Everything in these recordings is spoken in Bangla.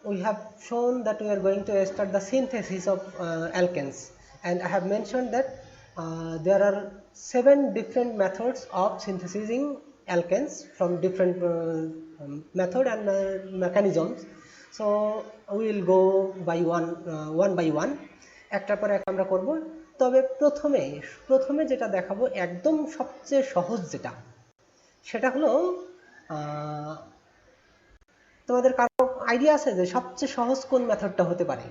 we have shown that we are going to start the synthesis of alkanes, and I have mentioned that there are 7 different methods of synthesizing alkanes from different method and mechanisms. So we will go by one by one, একটার পর এক আমরা করব। তবে প্রথমে যেটা দেখাবো একদম সবচেয়ে সহজ যেটা, সেটা হলো তোমাদের কারো আইডিয়া আছে যে সবচেয়ে সহজ কোন মেথডটা হতে পারে?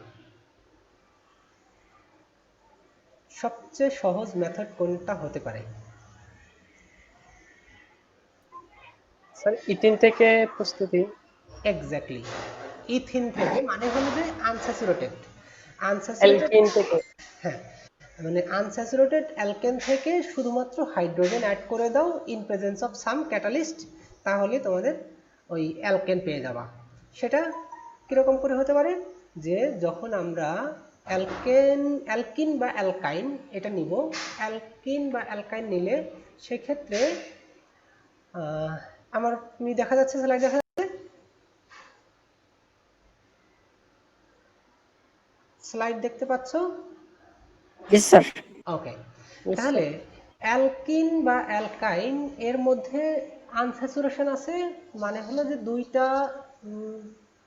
সবচেয়ে সহজ মেথড কোনটা হতে পারে? স্যার ইথিন থেকে প্রস্তুতি। এক্স্যাক্টলি, ইথিন থেকে, মানে হলো যে আনস্যাচুরেটেড অ্যালকিন থেকে। হ্যাঁ, মানে আনস্যাচুরেটেড অ্যালকেন থেকে শুধুমাত্র হাইড্রোজেন অ্যাড করে দাও in presence of some catalyst, তাহলে তোমাদের ওই অ্যালকেন পেয়ে যাবা। সেটা কিরকম করে হতে পারে? যে যখন আমরা অ্যালকিন বা অ্যালকাইন এটা নিব, অ্যালকিন বা অ্যালকাইন নিলে সেক্ষেত্রে আমার দেখা যাচ্ছে, স্লাইড দেখা যাচ্ছে, স্লাইড দেখতে পাচ্ছ? জি স্যার। ওকে, তাহলে অ্যালকিন বা অ্যালকাইন এর মধ্যে আনস্যাচুরেশন আছে, মানে হলো যে দুইটা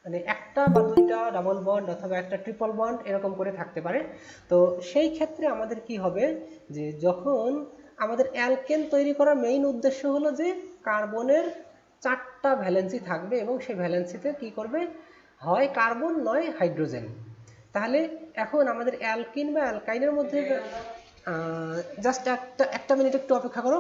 মানে একটা বা দুইটা ডাবল বন্ড অথবা একটা ট্রিপল বন্ড এরকম করে থাকতে পারে। তো সেই ক্ষেত্রে আমাদের কি হবে, যে যখন আমাদের অ্যালকেন তৈরি করার মেইন উদ্দেশ্য হলো যে কার্বনের 4টা ভ্যালেন্সি থাকবে এবং সেই ভ্যালেন্সিতে কি করবে, হয় কার্বন নয় হাইড্রোজেন। তাহলে এখন আমাদের অ্যালকিন বা অ্যালকাইনের মধ্যে জাস্ট একটা মিনিট একটু অপেক্ষা করো।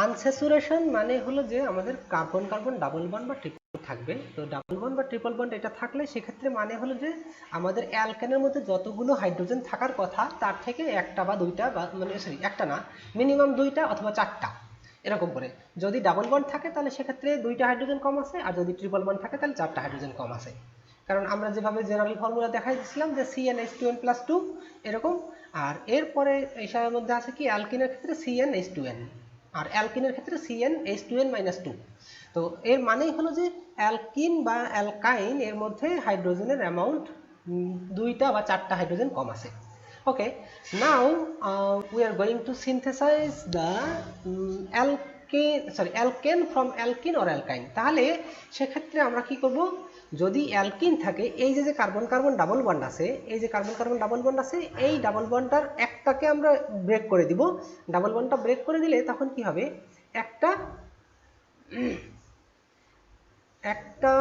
আনস্যাচুরেশন মানে হলো যে আমাদের কার্বন কার্বন ডাবল বন্ড বা ট্রিপল থাকবে। তো ডাবল বন্ড বা ট্রিপল বন্ড এটা থাকলে সেক্ষেত্রে মানে হলো যে আমাদের অ্যালকেনের মধ্যে যতগুলো হাইড্রোজেন থাকার কথা তার থেকে একটা বা দুইটা, বা মানে সরি একটা না, মিনিমাম দুইটা অথবা 4টা এরকম করে। যদি ডাবল বন্ড থাকে তাহলে সেক্ষেত্রে 2টা হাইড্রোজেন কম আছে, আর যদি ট্রিপল বন্ড থাকে তাহলে 4টা হাইড্রোজেন কম আছে। কারণ আমরা যেভাবে জেনারেল ফর্মুলা দেখাই দিয়েছিলাম যে CnH2n+2 এরকম। আর এরপরে এইসবের মধ্যে আছে কি, অ্যালকিনের ক্ষেত্রে CnH2n, আর অ্যালকিনের ক্ষেত্রে CnH2n-2। তো এর মানেই হলো যে অ্যালকিন বা অ্যালকাইন এর মধ্যে হাইড্রোজেনের অ্যামাউন্ট 2টা বা 4টা হাইড্রোজেন কম আছে। Okay, now we are going to synthesize the alkane from alkene or alkyne. তাহলে সেক্ষেত্রে আমরা কি করব, যদি অ্যালকিন থাকে, এই যে কার্বন কার্বন ডাবল বন্ড আছে, এই যে কার্বন কার্বন ডাবল বন্ড আছে, এই ডাবল বন্ডটার একটাকে আমরা ব্রেক করে দিব। ডাবল বন্ডটা ব্রেক করে দিলে তখন কি হবে, একটা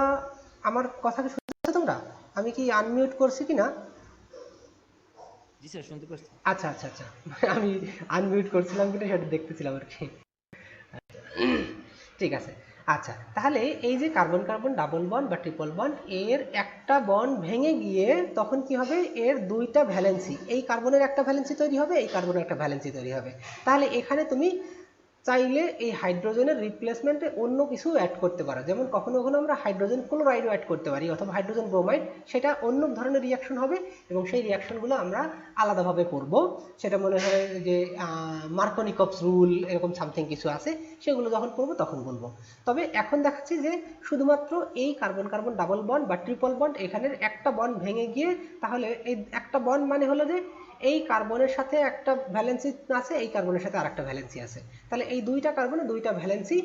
আমার কথা কি শুনতে পাচ্ছ তোমরা? আমি কি আনমিউট করছি কিনা? জি স্যার, শুনতে পাচ্ছি। আচ্ছা আচ্ছা আচ্ছা, আমি আনমিউট করছিলাম কিনা সেটা দেখতেছিলাম আর কি। ঠিক আছে, আচ্ছা, তাহলে এই যে কার্বন কার্বন ডাবল বন্ড বা ট্রিপল বন্ড, এর একটা বন্ড ভেঙে গিয়ে তখন কি হবে, এর 2টা ভ্যালেন্সি, এই কার্বনের একটা ভ্যালেন্সি তৈরি হবে, এই কার্বনের একটা ভ্যালেন্সি তৈরি হবে। তাহলে এখানে তুমি চাইলে এই হাইড্রোজেনের রিপ্লেসমেন্টে অন্য কিছু অ্যাড করতে পারো, যেমন কখনো কখনো আমরা হাইড্রোজেন ক্লোরাইডও অ্যাড করতে পারি অথবা হাইড্রোজেন ব্রোমাইড, সেটা অন্য ধরনের রিয়াকশন হবে এবং সেই রিয়াকশনগুলো আমরা আলাদাভাবে করব। সেটা মনে হয় যে মার্কনিকভস রুল এরকম সামথিং কিছু আছে, সেগুলো যখন করবো তখন বলবো। তবে এখন দেখাচ্ছি যে শুধুমাত্র এই কার্বন কার্বন ডাবল বন্ড বা ট্রিপল বন্ড, এখানের একটা বন্ড ভেঙে গিয়ে, তাহলে এই একটা বন্ড মানে হলো যে এই কার্বনের সাথে একটা ভ্যালেন্সি আছে, এই কার্বনের সাথে আরেকটা ভ্যালেন্সি আছে, তাহলে এই 2টা কার্বনে 2টা ভ্যালেন্সি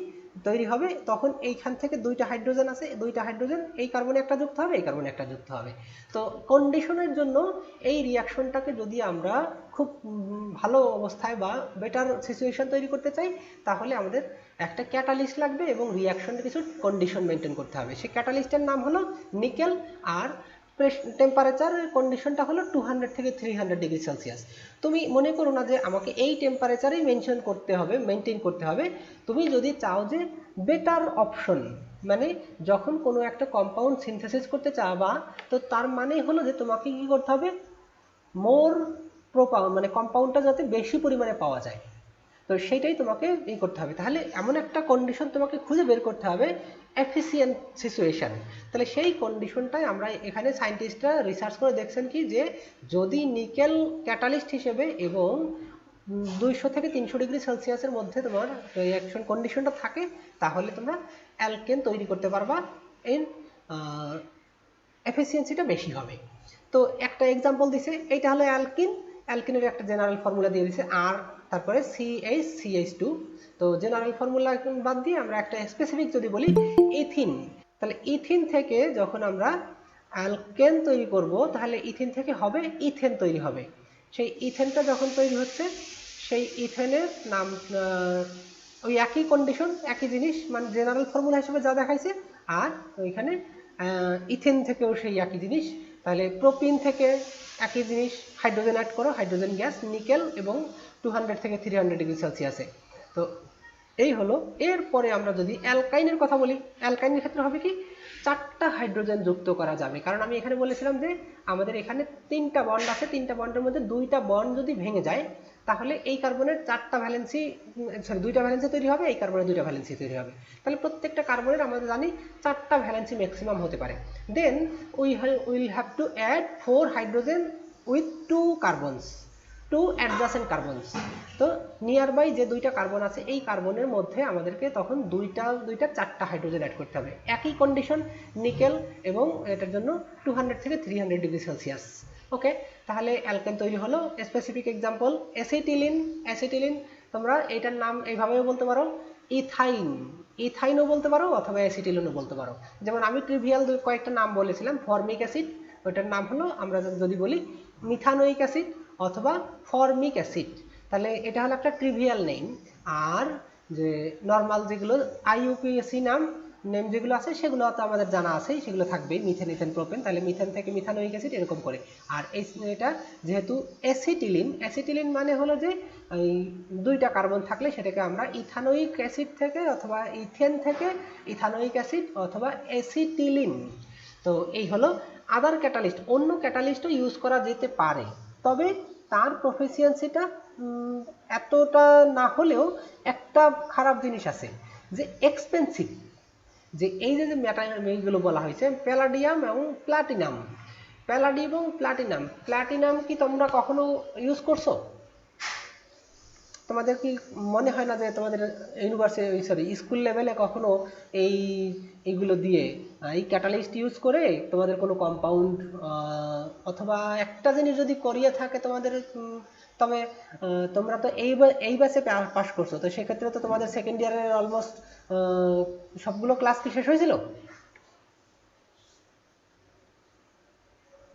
তৈরি হবে। তখন এইখান থেকে 2টা হাইড্রোজেন আছে, 2টা হাইড্রোজেন এই কার্বনে একটা যুক্ত হবে, এই কার্বনে একটা যুক্ত হবে। তো কন্ডিশনের জন্য এই রিয়াকশনটাকে যদি আমরা খুব ভালো অবস্থায় বা বেটার সিচুয়েশন তৈরি করতে চাই, তাহলে আমাদের একটা ক্যাটালিস্ট লাগবে এবং রিয়াকশনের কিছু কন্ডিশন মেনটেন করতে হবে। সেই ক্যাটালিস্টের নাম হলো নিকেল, আর টেম্পারেচার কন্ডিশনটা হলো 200 থেকে 300 ডিগ্রি সেলসিয়াস। তুমি মনে করো না যে আমাকে এই টেম্পারেচারেই মেনটেন করতে হবে। তুমি যদি চাও যে বেটার অপশন, মানে যখন কোনো একটা কম্পাউন্ড সিনথেসিস করতে চাবা, তো তার মানে হলো যে তোমাকে কি করতে হবে, মোর মানে কম্পাউন্ডটা যাতে বেশি পরিমাণে পাওয়া যায়, তো সেইটাই তোমাকে করতে হবে। তাহলে এমন একটা কন্ডিশন তোমাকে খুঁজে বের করতে হবে, এফিসিয়েন্ট সিচুয়েশন। তাহলে সেই কন্ডিশনটাই আমরা এখানে সায়েন্টিস্টরা রিসার্চ করে দেখছেন কি, যে যদি নিকেল ক্যাটালিস্ট হিসেবে এবং 200 থেকে 300 ডিগ্রি সেলসিয়াসের মধ্যে তোমার রিঅ্যাকশন কন্ডিশনটা থাকে, তাহলে তোমরা অ্যালকেন তৈরি করতে পারবা ইন এফিসিয়েন্সিটা বেশি হবে। তো একটা এক্সাম্পল দিছে, এইটা হলো অ্যালকিন, অ্যালকিনের একটা জেনারেল ফর্মুলা দিয়ে দিছে আর তারপরে CH2। তো জেনারেল ফর্মুলা বাদ দিয়ে আমরা একটা স্পেসিফিক যদি বলি ইথিন, তাহলে ইথিন থেকে যখন আমরা অ্যালকেন তৈরি করব তাহলে ইথিন থেকে হবে ইথেন তৈরি হবে। সেই ইথেনটা যখন তৈরি হচ্ছে সেই ইথেনের নাম ওই একই কন্ডিশন, একই জিনিস, মানে জেনারেল ফর্মুলা হিসেবে যা দেখাইছে, আর ওইখানে ইথেন থেকেও সেই একই জিনিস। তাহলে প্রোপিন থেকে একই জিনিস, হাইড্রোজেন অ্যাড করো, হাইড্রোজেন গ্যাস, নিকেল এবং 200 থেকে 300 ডিগ্রি সেলসিয়াসে। তো এই হলো। এরপরে আমরা যদি অ্যালকাইনের কথা বলি, অ্যালকাইনের ক্ষেত্রে হবে কি 4টা হাইড্রোজেন যুক্ত করা যাবে, কারণ আমি এখানে বলেছিলাম যে আমাদের এখানে 3টা বন্ড আছে, 3টা বন্ডের মধ্যে 2টা বন্ড যদি ভেঙে যায় তাহলে এই কার্বনের 4টা ভ্যালেন্সি, সরি 2টা ভ্যালেন্সি তৈরি হবে, এই কার্বনের 2টা ভ্যালেন্সি তৈরি হবে। তাহলে প্রত্যেকটা কার্বনের আমরা জানি 4টা ভ্যালেন্সি ম্যাক্সিমাম হতে পারে। Then will have to add 4 hydrogen with 2 carbons, 2 adjacent carbons. তো নিয়ার বাই যে 2টা কার্বন আছে এই কার্বনের মধ্যে আমাদেরকে তখন 4টা হাইড্রোজেন অ্যাড করতে হবে। একই কন্ডিশন নিকেল এবং এটার জন্য 200 থেকে 300 ডিগ্রি সেলসিয়াস। ওকে, তাহলে অ্যালকেন তৈরি হলো। Specific example acetylene. অ্যাসিটিলিন তোমরা এটার নাম এইভাবেও বলতে পারো, ইথাইন, ইথাইনও বলতে পারো অথবা অ্যাসিটিলিনও বলতে পারো। যেমন আমি ট্রিভিয়াল কয়েকটা নাম বলেছিলাম, ফর্মিক অ্যাসিড, ওইটার নাম হলো আমরা যদি বলি মিথানোইক অ্যাসিড অথবা ফর্মিক অ্যাসিড, তাহলে এটা হলো একটা ট্রিভিয়াল নেম। আর যে নর্মাল যেগুলো IUPAC নেম যেগুলো আছে সেগুলো তো আমাদের জানা আছে, সেগুলো থাকবে মিথেন, ইথেন, প্রোপেন, তাহলে মিথেন থেকে মিথানোইক অ্যাসিড এরকম করে। আর এটা যেহেতু অ্যাসিটিলিন, অ্যাসিটিলিন মানে হলো যে এই 2টা কার্বন থাকলে সেটাকে আমরা ইথানোইক অ্যাসিড থেকে অথবা ইথেন থেকে ইথানোইক অ্যাসিড অথবা অ্যাসিটিলিন। তো এই হলো আদার ক্যাটালিস্ট। অন্য ক্যাটালিস্টও ইউজ করা যেতে পারে, তবে তার প্রফিসিয়েন্সিটা এতটা না হলেও একটা খারাপ জিনিস আছে যে এক্সপেন্সিভ। যে এই যে এইগুলো বলা হয়েছে প্যালাডিয়াম এবং প্লাটিনাম, প্যালাডিয়াম এবং প্লাটিনাম, প্লাটিনাম কি তোমরা কখনো ইউজ করছো? তোমাদের কি মনে হয় না যে তোমাদের ইউনিভার্সিটি, সরি, স্কুল লেভেলে কখনো এইগুলো দিয়ে এই ক্যাটালিস্ট ইউজ করে তোমাদের কোনো কম্পাউন্ড অথবা একটা জিনিস যদি করিয়ে থাকে তোমাদের, তবে তোমরা তো এই ব্যাচে পাস করছো, তো সেক্ষেত্রে তো তোমাদের সেকেন্ড ইয়ারের অলমোস্ট সবগুলো ক্লাস কি শেষ হয়েছিল?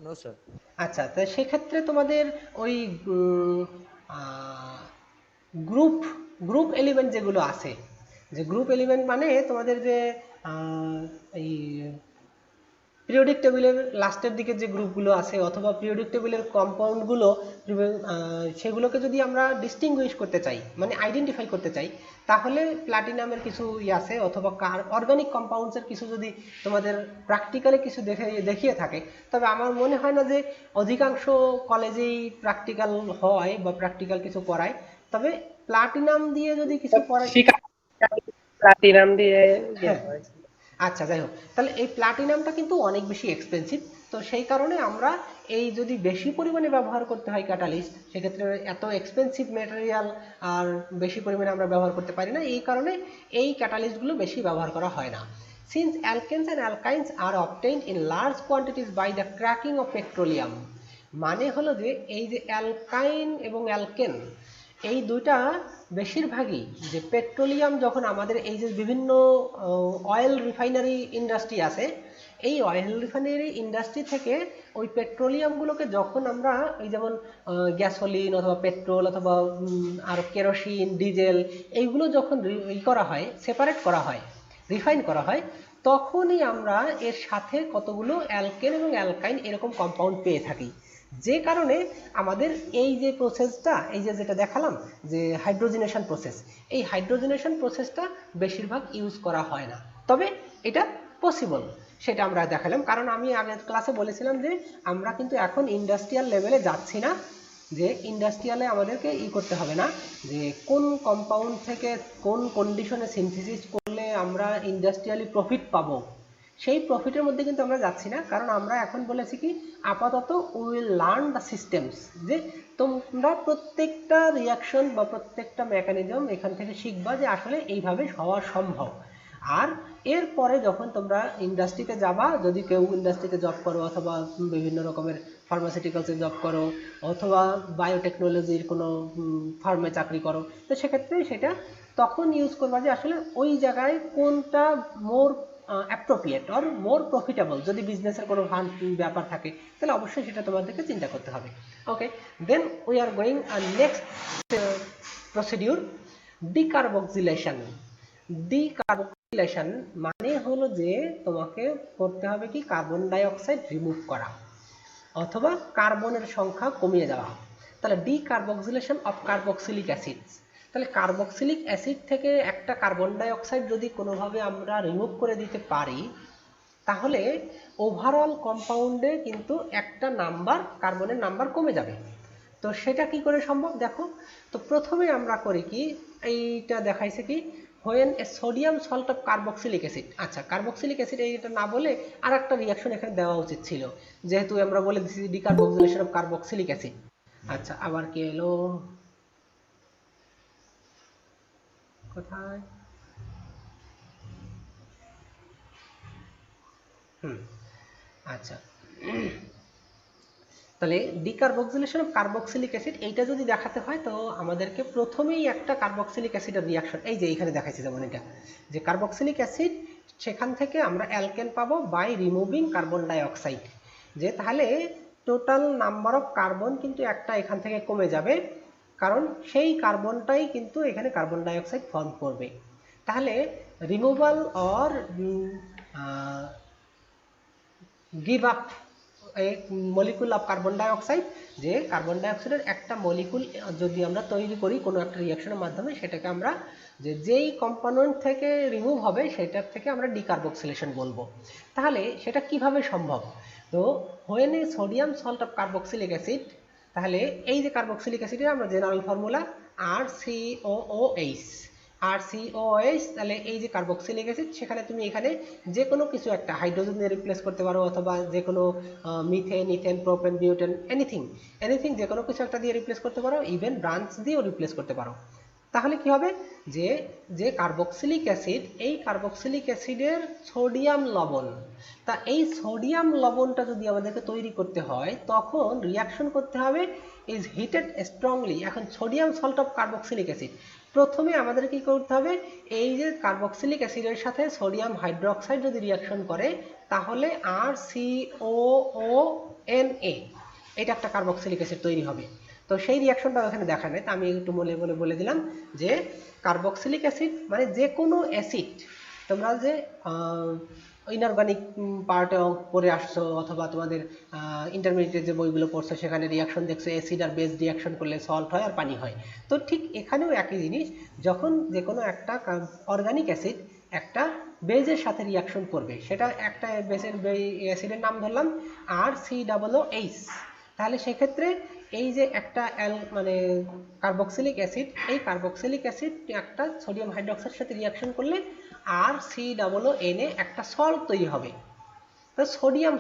No sir. আচ্ছা, তো সেক্ষেত্রে তোমাদের ওই গ্রুপ গ্রুপ এলিমেন্ট যেগুলো আছে, যে গ্রুপ এলিমেন্ট মানে তোমাদের যে এই পিরিয়ডিক টেবিলের লাস্টের দিকে যে গ্রুপগুলো আছে অথবা পিরিয়ডিক টেবিলের কম্পাউন্ডগুলো, সেগুলোকে যদি আমরা ডিস্টিংগুইশ করতে চাই, মানে আইডেন্টিফাই করতে চাই, তাহলে প্লাটিনামের কিছু আছে অথবা অর্গানিক কম্পাউন্ডসের কিছু যদি তোমাদের প্র্যাকটিক্যালি কিছু দেখিয়ে থাকে, তবে আমার মনে হয় না যে অধিকাংশ কলেজেই প্র্যাকটিক্যাল হয় বা প্র্যাকটিক্যাল কিছু করায়। তবে প্লাটিনাম দিয়ে যদি কিছু করায়, প্লাটিনাম দিয়ে আচ্ছা যাই হোক, তাহলে এই প্লাটিনামটা কিন্তু অনেক বেশি এক্সপেন্সিভ। তো সেই কারণে আমরা এই যদি বেশি পরিমাণে ব্যবহার করতে হয় ক্যাটালিস্ট, সেক্ষেত্রে এত এক্সপেন্সিভ ম্যাটেরিয়াল আর বেশি পরিমাণে আমরা ব্যবহার করতে পারি না, এই কারণে এই ক্যাটালিস্টগুলো বেশি ব্যবহার করা হয় না। Since alkanes and alkynes are obtained in large quantities by the cracking of petroleum, মানে হলো যে এই যে অ্যালকাইন এবং অ্যালকেন এই দুইটা বেশিরভাগই যে পেট্রোলিয়াম, যখন আমাদের এই যে বিভিন্ন অয়েল রিফাইনারি ইন্ডাস্ট্রি আছে, এই অয়েল রিফাইনারি ইন্ডাস্ট্রি থেকে ওই পেট্রোলিয়ামগুলোকে যখন আমরা এই যেমন গ্যাসোলিন অথবা পেট্রোল অথবা আর কেরোসিন, ডিজেল, এইগুলো যখন করা হয়, সেপারেট করা হয়, রিফাইন করা হয়, তখনই আমরা এর সাথে কতগুলো অ্যালকেন এবং অ্যালকাইন এরকম কম্পাউন্ড পেয়ে থাকি। যে কারণে আমাদের এই যে প্রসেসটা, এই যে যেটা দেখালাম যে হাইড্রোজেনেশন প্রসেস, এই হাইড্রোজেনেশন প্রসেসটা বেশিরভাগ ইউজ করা হয় না, তবে এটা পসিবল, সেটা আমরা দেখালাম। কারণ আমি আগের ক্লাসে বলেছিলাম যে আমরা কিন্তু এখন ইন্ডাস্ট্রিয়াল লেভেলে যাচ্ছি না, যে ইন্ডাস্ট্রিয়ালে আমাদেরকে করতে হবে না যে কোন কম্পাউন্ড থেকে কোন কন্ডিশনে সিনথেসিস করলে আমরা ইন্ডাস্ট্রিয়ালি প্রফিট পাবো, সেই প্রফিটের মধ্যে কিন্তু আমরা যাচ্ছি না। কারণ আমরা এখন বলেছি কি আপাতত উইল লার্ন দ্য সিস্টেমস, যে তোমরা প্রত্যেকটা রিয়াকশন বা প্রত্যেকটা মেকানিজম এখান থেকে শিখবা যে আসলে এইভাবে হওয়া সম্ভব। আর এরপরে যখন তোমরা ইন্ডাস্ট্রিতে যাবা, যদি কেউ ইন্ডাস্ট্রিতে জব করো অথবা বিভিন্ন রকমের ফার্মাসিউটিক্যালসে জব করো অথবা বায়োটেকনোলজির কোনো ফার্মে চাকরি করো, তো সেক্ষেত্রে সেটা তখন ইউজ করবা যে আসলে ওই জায়গায় কোনটা মোর অ্যাপ্রোপ্রিয়েট অর মোর প্রফিটেবল। যদি বিজনেসের কোনো ব্যাপার থাকে তাহলে অবশ্যই সেটা তোমাদেরকে চিন্তা করতে হবে। Okay, then we are going next procedure, decarboxylation. Decarboxylation মানে হলো যে তোমাকে করতে হবে কি কার্বন ডাই অক্সাইড রিমুভ করা অথবা কার্বনের সংখ্যা কমিয়ে দেওয়া। তাহলে ডিকার্বক্সিলেশন অফ কার্বক্সিলিক অ্যাসিডস, তাহলে কার্বক্সিলিক অ্যাসিড থেকে একটা কার্বন ডাই অক্সাইড যদি কোনোভাবে আমরা রিমুভ করে দিতে পারি তাহলে ওভারঅল কম্পাউন্ডে কিন্তু একটা নাম্বার কার্বনের নাম্বার কমে যাবে। তো সেটা কি করে সম্ভব দেখো, তো প্রথমে আমরা করি কি, এইটা দেখাইছে কি when a sodium salt of carboxylic acid, আচ্ছা কার্বক্সিলিক অ্যাসিড এইটা না বলে আর একটা রিঅ্যাকশন এখানে দেওয়া উচিত ছিল, যেহেতু আমরা বলে দিচ্ছি ডিকার্বক্সিলেশন অফ কার্বক্সিলিক অ্যাসিড। আচ্ছা আবার কি এলো কোথায়, আচ্ছা তাহলে ডিকার্বক্সিলেশন অফ কার্বক্সিলিক অ্যাসিড এইটা যদি দেখাতে হয় তো আমাদেরকে প্রথমেই একটা কার্বক্সিলিক অ্যাসিডের রিঅ্যাকশন, এই যে এখানে দেখাইছে যেমন এটা যে কার্বক্সিলিক অ্যাসিড, সেখান থেকে আমরা অ্যালকেন পাবো বাই রিমুভিং কার্বন ডাই অক্সাইড, যে তাহলে টোটাল নাম্বার অফ কার্বন কিন্তু একটা এখান থেকে কমে যাবে, কারণ সেই কার্বনটাই কিন্তু এখানে কার্বন ডাই অক্সাইড ফর্ম করবে। তাহলে removal or give up a molecule of carbon ডাই অক্সাইড, যে কার্বন ডাই অক্সাইডের একটা মলিকুল যদি আমরা তৈরি করি কোনো একটা রিঅ্যাকশনের মাধ্যমে, সেটাকে আমরা যেই কম্পোনেন্ট থেকে রিমুভ হবে সেটার থেকে আমরা ডিকার্বক্সিলেশন বলবো। তাহলে সেটা কিভাবে সম্ভব, তো when a sodium salt of carboxylic acid, তাহলে এই যে কার্বক্সিলিক অ্যাসিডের আমরা জেনারেল ফর্মুলা RCOOH, RCOH, তাহলে এই যে কার্বক্সিলিক অ্যাসিড, সেখানে তুমি এখানে যে কোনো কিছু একটা হাইড্রোজেন দিয়ে রিপ্লেস করতে পারো অথবা যে কোনো methane, ethane, propane, butane, anything যে কোনো কিছু একটা দিয়ে রিপ্লেস করতে পারো, ইভেন ব্রাঞ্চ দিয়েও রিপ্লেস করতে পারো। তাহলে কি হবে যে যে কার্বক্সিলিক অ্যাসিড, এই কার্বক্সিলিক অ্যাসিডের সোডিয়াম লবণ, তা এই সোডিয়াম লবণটা যদি আমাদেরকে তৈরি করতে হয় তখন রিঅ্যাকশন করতে হবে ইজ হিটেড স্ট্রংলি। এখন sodium salt of carboxylic acid, প্রথমে আমাদের কি করতে হবে, এই যে কার্বক্সিলিক অ্যাসিডের সাথে সোডিয়াম হাইড্রোক্সাইড যদি রিঅ্যাকশন করে তাহলে RCOONA, এটা একটা কার্বক্সিলিক অ্যাসিড তৈরি হবে। তো সেই রিঅ্যাকশনটা এখানে দেখা নেই, আমি একটু বলে দিলাম যে কার্বক্সিলিক অ্যাসিড মানে যে কোনো অ্যাসিড, তোমরা যে ইনঅর্গানিক পার্টে পড়ে আসছো অথবা তোমাদের ইন্টারমিডিয়েটের যে বইগুলো পড়ছো সেখানে রিঅ্যাকশন দেখছো অ্যাসিড আর বেস রিঅ্যাকশন করলে সল্ট হয় আর পানি হয়, তো ঠিক এখানেও একই জিনিস, যখন যে কোনো একটা অর্গানিক অ্যাসিড একটা বেজের সাথে রিঅ্যাকশন করবে, সেটা একটা বেসের অ্যাসিডের নাম ধরলাম RCOOH, তাহলে সেক্ষেত্রে এই যে একটা মানে কার্বক্সিলিক অ্যাসিড, এই কার্বক্সিলিক অ্যাসিড একটা সোডিয়াম হাইড্রোক্সাইডের সাথে রিঅ্যাকশন করলে RCOONA একটা সল্ট তৈরি হবে। তো সোডিয়াম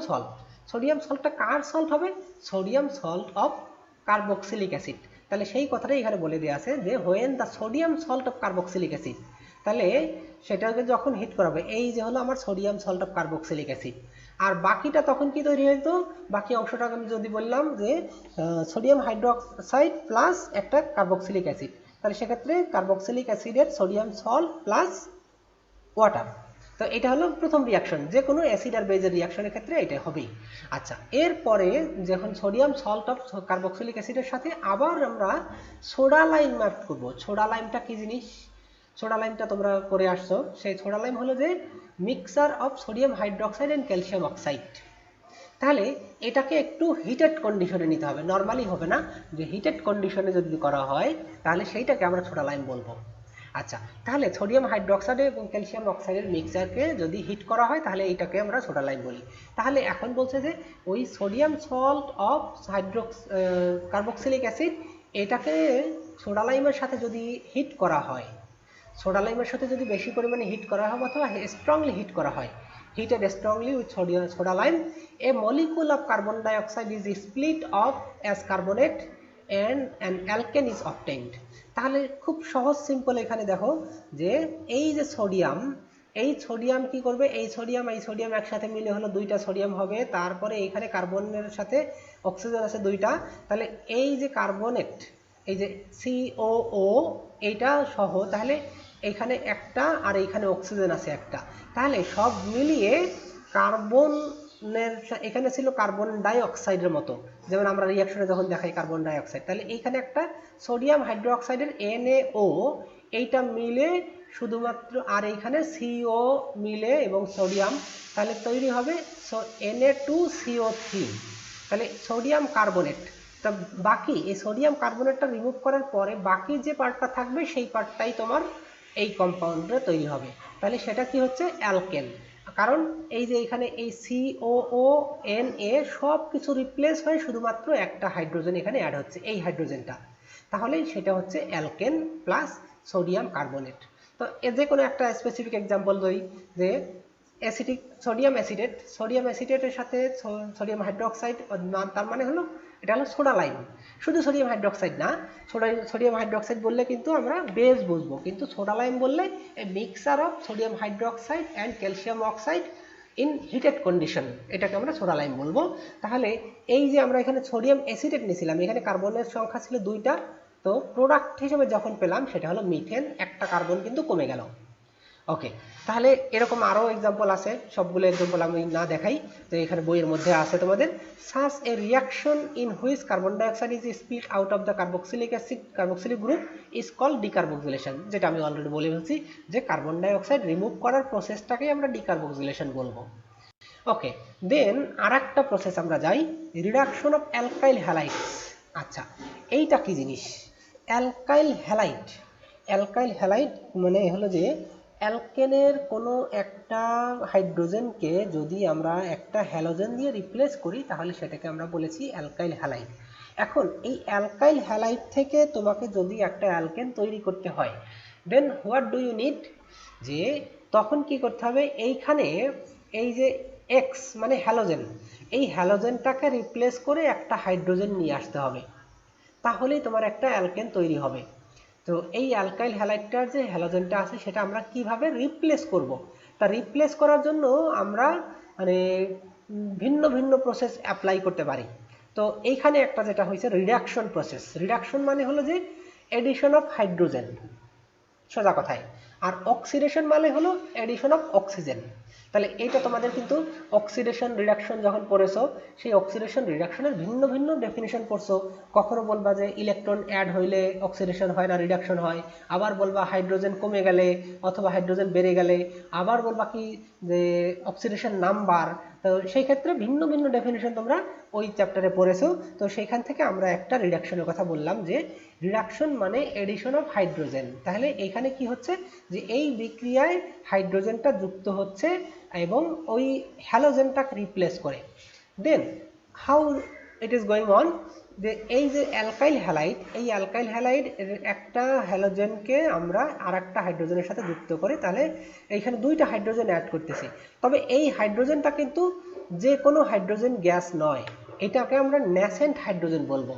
সল্টটা কার সল্ট হবে, sodium salt of carboxylic acid. তাহলে সেই কথাটাই এখানে বলে দেওয়া আছে যে when the sodium salt of carboxylic acid, তাহলে সেটাকে যখন হিট করা হবে, এই যে হলো আমার sodium salt of carboxylic acid, আর বাকিটা তখন কি তৈরি হতো, বাকি অংশটা আমি যদি বললাম যে সোডিয়াম হাইড্রোক্সাইড প্লাস একটা কার্বক্সিলিক অ্যাসিড, তাহলে সেক্ষেত্রে কার্বক্সিলিক অ্যাসিডের সোডিয়াম সল্ট প্লাস ওয়াটার। তো এটা হলো প্রথম রিঅ্যাকশন, যে কোনো অ্যাসিড আর বেজের রিঅ্যাকশনের ক্ষেত্রে এটা হবেই। আচ্ছা, এরপরে যখন সোডিয়াম সল্ট অফ কার্বক্সিলিক অ্যাসিডের সাথে আবার আমরা সোডা লাইম অ্যাড করবো। সোডা লাইমটা কি জিনিস, সোডা লাইমটা তোমরা করে আসছো, সেই সোডা লাইম হলো যে mixture of sodium hydroxide and calcium oxide. তাহলে এটাকে একটু হিটেড কন্ডিশনে নিতে হবে, নর্মালি হবে না, যে হিটেড কন্ডিশনে যদি করা হয় তাহলে সেইটাকে আমরা সোডা লাইম বলবো। আচ্ছা, তাহলে সোডিয়াম হাইড্রোক্সাইড এবং ক্যালসিয়াম অক্সাইডের মিক্সচারকে যদি হিট করা হয় তাহলে এইটাকে আমরা সোডা লাইম বলি। তাহলে এখন বলছে যে ওই sodium salt of carboxylic acid, এটাকে সোডা লাইমের সাথে যদি হিট করা হয়, সোডা লাইমের সাথে যদি বেশি পরিমাণে হিট করা হয় অথবা স্ট্রংলি হিট করা হয়, heated strongly with soda lime, a molecule of carbon dioxide is split off as carbonate and an alkane is obtained। তাহলে খুব সহজ সিম্পল, এখানে দেখো যে এই যে সোডিয়াম, এই সোডিয়াম কি করবে, এই সোডিয়াম একসাথে মিলে হলো দুইটা সোডিয়াম হবে, তারপরে এখানে কার্বনের সাথে অক্সিজেন আছে দুইটা, তাহলে এই যে কার্বনেট, এই যে COO এইটা সহ, তাহলে এইখানে একটা আর এইখানে অক্সিজেন আছে একটা, তাহলে সব মিলিয়ে কার্বনের এখানে ছিল কার্বন ডাই অক্সাইডের মতো, যেমন আমরা রিয়াকশনে যখন দেখাই কার্বন ডাই অক্সাইড, তাহলে এইখানে একটা সোডিয়াম হাইড্রোক্সাইডের NaO এইটা মিলে শুধুমাত্র, আর এইখানে CO মিলে এবং সোডিয়াম, তাহলে তৈরি হবে Na2CO3, তাহলে সোডিয়াম কার্বনেট। তা বাকি এই সোডিয়াম কার্বনেটটা রিমুভ করার পরে বাকি যে পার্টটা থাকবে সেই পার্টটাই তোমার এই কম্পাউন্ডে তৈরি হবে, তাহলে সেটা কি হচ্ছে অ্যালকেন। কারণ এই যে এখানে এই COO Na সব কিছু রিপ্লেস হয়ে শুধুমাত্র একটা হাইড্রোজেন এখানে অ্যাড হচ্ছে, এই হাইড্রোজেনটা, তাহলে সেটা হচ্ছে অ্যালকেন প্লাস সোডিয়াম কার্বনেট। তো যে কোনো একটা স্পেসিফিক এক্সাম্পল দিই, যে অ্যাসিডিক সোডিয়াম অ্যাসিটেটের সাথে সোডিয়াম হাইড্রোক্সাইড, তার মানে হলো এটা হলো সোডা লাইম। শুধু সোডিয়াম হাইড্রোক্সাইড না, সোডিয়াম হাইড্রোক্সাইড বললে কিন্তু আমরা বেস বুঝবো, কিন্তু সোডা লাইম বললে এ mixture of sodium hydroxide and calcium oxide in heated condition, এটাকে আমরা সোডা লাইম বলবো। তাহলে এই যে আমরা এখানে সোডিয়াম অ্যাসিটেট নিয়েছিলাম, এখানে কার্বনের সংখ্যা ছিল দুইটা, তো প্রোডাক্ট হিসেবে যখন পেলাম সেটা হলো মিথেন, একটা কার্বন কিন্তু কমে গেল। ওকে, তাহলে এরকম আরও এক্সাম্পল আছে, সবগুলো এক্সাম্পল আমি না দেখাই, তো এখানে বইয়ের মধ্যে আছে তোমাদের। Such a reaction in which carbon dioxide is spilled out of the carboxylic group is called decarboxylation, যেটা আমি অলরেডি বলে ফেলছি যে কার্বন ডাইঅক্সাইড রিমুভ করার প্রসেসটাকেই আমরা ডিকার্বক্সিলেশন বলবো। ওকে, দেন আর একটা প্রসেস আমরা যাই, রিডাকশন অফ অ্যালকাইল হ্যালাইডস। আচ্ছা, এইটা কি জিনিস অ্যালকাইল হ্যালাইড? মানে হলো যে অ্যালকেনের কোনো একটা হাইড্রোজেনকে যদি আমরা একটা হ্যালোজেন দিয়ে রিপ্লেস করি তাহলে সেটাকে আমরা বলেছি অ্যালকাইল হ্যালাইড। এখন এই অ্যালকাইল হ্যালাইড থেকে তোমাকে যদি একটা অ্যালকেন তৈরি করতে হয়, দেন হোয়াট ডু ইউ নিড, যে তখন কি করতে হবে, এইখানে এই যে X মানে হ্যালোজেন, এই হ্যালোজেনটাকে রিপ্লেস করে একটা হাইড্রোজেন নিয়ে আসতে হবে, তাহলেই তোমার একটা অ্যালকেন তৈরি হবে। তো এই অ্যালকাইল হ্যালাইডটার যে হ্যালোজেনটা আছে সেটা আমরা কিভাবে রিপ্লেস করব, তা রিপ্লেস করার জন্য আমরা মানে ভিন্ন ভিন্ন প্রসেস অ্যাপ্লাই করতে পারি। তো এইখানে একটা যেটা হয়েছে রিডাকশন প্রসেস, রিডাকশন মানে হলো যে এডিশন অফ হাইড্রোজেন সোজা কথায়, আর অক্সিডেশন মানে হলো এডিশন অফ অক্সিজেন। তাহলে এইটা তোমাদের কিন্তু অক্সিডেশন রিডাকশন যখন পড়েছো, সেই অক্সিডেশন রিডাকশনের ভিন্ন ভিন্ন ডেফিনিশন পড়ছো। কখনো বলবা যে ইলেকট্রন অ্যাড হইলে অক্সিডেশন হয় না, রিডাকশন হয়, আবার বলবা হাইড্রোজেন কমে গেলে অথবা হাইড্রোজেন বেড়ে গেলে, আবার বলবা কি যে অক্সিডেশন নাম্বার। তো সেই ক্ষেত্রে ভিন্ন ভিন্ন ডেফিনিশন তোমরা ওই চ্যাপ্টারে পড়েছো। তো সেইখান থেকে আমরা একটা রিডাকশনের কথা বললাম, যে রিডাকশন মানে এডিশন অফ হাইড্রোজেন। তাহলে এখানে কি হচ্ছে, যে এই বিক্রিয়ায় হাইড্রোজেনটা যুক্ত হচ্ছে এবং ওই হ্যালোজেনটাকে রিপ্লেস করে। Then how it is going on, যে এই যে অ্যালকাইল হ্যালাইড, এই অ্যালকাইল হ্যালাইড একটা হ্যালোজেনকে আমরা আর একটা হাইড্রোজেনের সাথে যুক্ত করি, তাহলে এইখানে দুইটা হাইড্রোজেন অ্যাড করতেছি। তবে এই হাইড্রোজেনটা কিন্তু যে কোনো হাইড্রোজেন গ্যাস নয়, এটাকে আমরা ন্যাসেন্ট হাইড্রোজেন বলবো।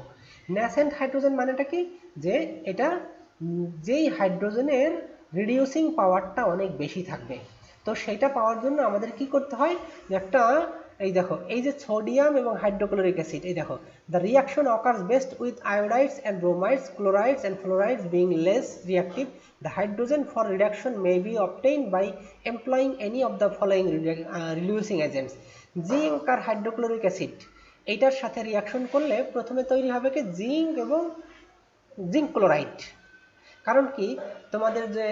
ন্যাসেন্ট হাইড্রোজেন মানেটা কি, যে এটা যেই হাইড্রোজেনের রিডিউসিং পাওয়ারটা অনেক বেশি থাকবে। তো সেটা পাওয়ার জন্য আমাদের কি করতে হয়, একটা এই দেখো, এই যে সোডিয়াম এবং হাইড্রোক্লোরিক অ্যাসিড, এই দেখো, the reaction occurs best with iodides and bromides, chlorides and fluorides being less reactive, the hydrogen for reduction may be obtained by employing any of the following reducing agents. Zinc আর হাইড্রোক্লোরিক অ্যাসিড এইটার সাথে রিয়াকশন করলে প্রথমে তৈরি হবে কি জিঙ্ক এবং জিঙ্ক ক্লোরাইড। কারণ কি, তোমাদের যে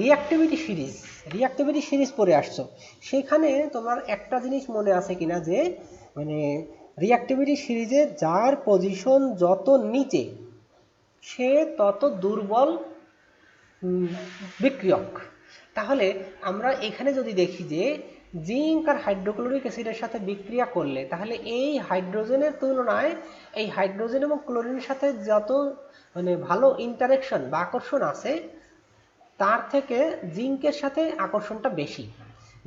রিয়াক্টিভিটি সিরিজ পড়ে আসছো, সেখানে তোমার একটা জিনিস মনে আছে কিনা, যে মানে রিয়াক্টিভিটি সিরিজে যার পজিশন যত নিচে সে তত দুর্বল বিক্রিয়ক। তাহলে আমরা এখানে যদি দেখি যে জিঙ্ক আর হাইড্রোক্লোরিক অ্যাসিডের সাথে বিক্রিয়া করলে, তাহলে এই হাইড্রোজেনের তুলনায় এই হাইড্রোজেন এবং ক্লোরিনের সাথে যত মানে ভালো ইন্টারেকশন বা আকর্ষণ আছে, তার থেকে জিঙ্কের সাথে আকর্ষণটা বেশি,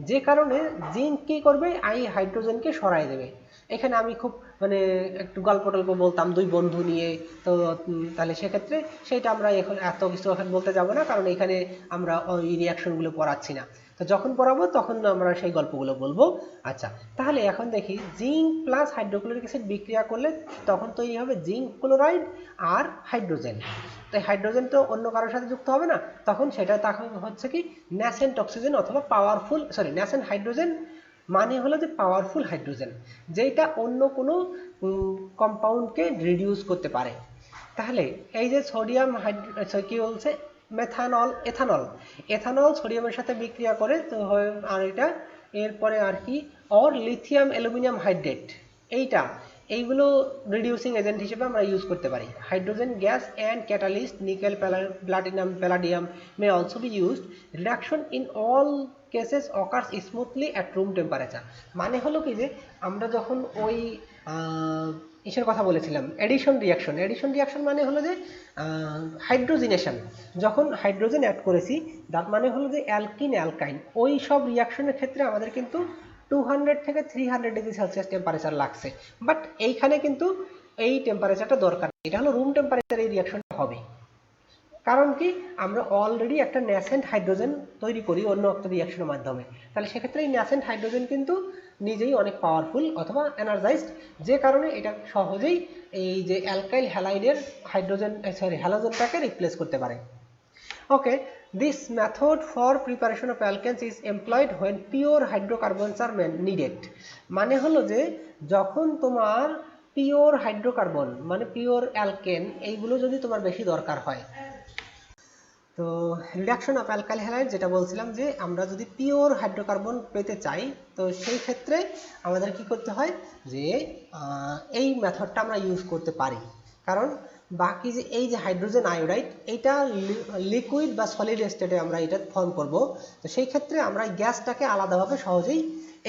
যে কারণে জিঙ্ক কি করবে, এই হাইড্রোজেনকে সরায় দেবে। এখানে আমি খুব মানে একটু গল্প টল্প বলতাম দুই বন্ধু নিয়ে, তো তাহলে সেক্ষেত্রে সেইটা আমরা এখন এত কিছু এখন বলতে যাব না, কারণ এখানে আমরা ওই রিয়াকশনগুলো পড়াচ্ছি না। তো যখন পড়াবো তখন আমরা সেই গল্পগুলো বলবো। আচ্ছা, তাহলে এখন দেখি জিঙ্ক প্লাস হাইড্রোক্লোরিক অ্যাসিড বিক্রিয়া করলে তখন তৈরি হবে জিঙ্ক ক্লোরাইড আর হাইড্রোজেন। তাই হাইড্রোজেন তো অন্য কারোর সাথে যুক্ত হবে না, তখন সেটা তখন হচ্ছে কি ন্যাসেন্ট অক্সিজেন অথবা পাওয়ারফুল ন্যাসেন্ট হাইড্রোজেন, মানে হলো যে পাওয়ারফুল হাইড্রোজেন, যেটা অন্য কোনো কম্পাউন্ডকে রিডিউস করতে পারে। তাহলে এই যে সোডিয়াম কি বলছে এথানল সোডিয়ামের সাথে বিক্রিয়া করে তো হয় আর এটা, এরপরে আর কি অর লিথিয়াম অ্যালুমিনিয়াম হাইড্রেট, এইগুলো রিডিউসিং এজেন্ট হিসেবে আমরা ইউজ করতে পারি। Hydrogen gas and catalyst nickel platinum palladium may also be used. Reduction in all cases occurs smoothly at room temperature. মানে হলো কি যে আমরা যখন ওই ইসের কথা বলেছিলাম এডিশন রিয়াকশন মানে হলো যে হাইড্রোজিনেশন, যখন হাইড্রোজেন অ্যাড করেছি তার মানে হলো যে অ্যালকিন অ্যালকাইন, ওই সব রিয়াকশনের ক্ষেত্রে আমাদের কিন্তু 200 থেকে 300 ডিগ্রি সেলসিয়াস টেম্পারেচার লাগছে, বাট এইখানে কিন্তু এই টেম্পারেচারটা দরকার, এটা হলো রুম টেম্পারেচার এই রিয়াকশনটা হবে। কারণ কি আমরা অলরেডি একটা ন্যাসেন্ট হাইড্রোজেন তৈরি করি অন্য একটা রিয়াকশনের মাধ্যমে, তাহলে সেক্ষেত্রে এই ন্যাসেন্ট হাইড্রোজেন কিন্তু নিজেই অনেক পাওয়ারফুল অথবা এনার্জাইজড, যে কারণে এটা সহজেই এই যে অ্যালকাইল হ্যালাইডের হ্যালোজেনটাকে রিপ্লেস করতে পারে। ওকে, this method for preparation of alkanes is employed when pure hydrocarbons are needed। মানে হলো যে যখন তোমার পিওর হাইড্রোকার্বন মানে পিওর অ্যালকেন এইগুলো যদি তোমার বেশি দরকার হয়। তো রিডাকশন অফ অ্যালকাইল হ্যালাইড যেটা বলছিলাম যে আমরা যদি পিওর হাইড্রোকার্বন পেতে চাই তো সেই ক্ষেত্রে আমাদের কি করতে হয় যে এই মেথডটা আমরা ইউজ করতে পারি, কারণ বাকি যে এই যে হাইড্রোজেন আয়োডাইড এইটা লিকুইড বা সলিড স্টেটে আমরা এটা ফর্ম করব, তো সেই ক্ষেত্রে আমরা গ্যাসটাকে আলাদাভাবে সহজেই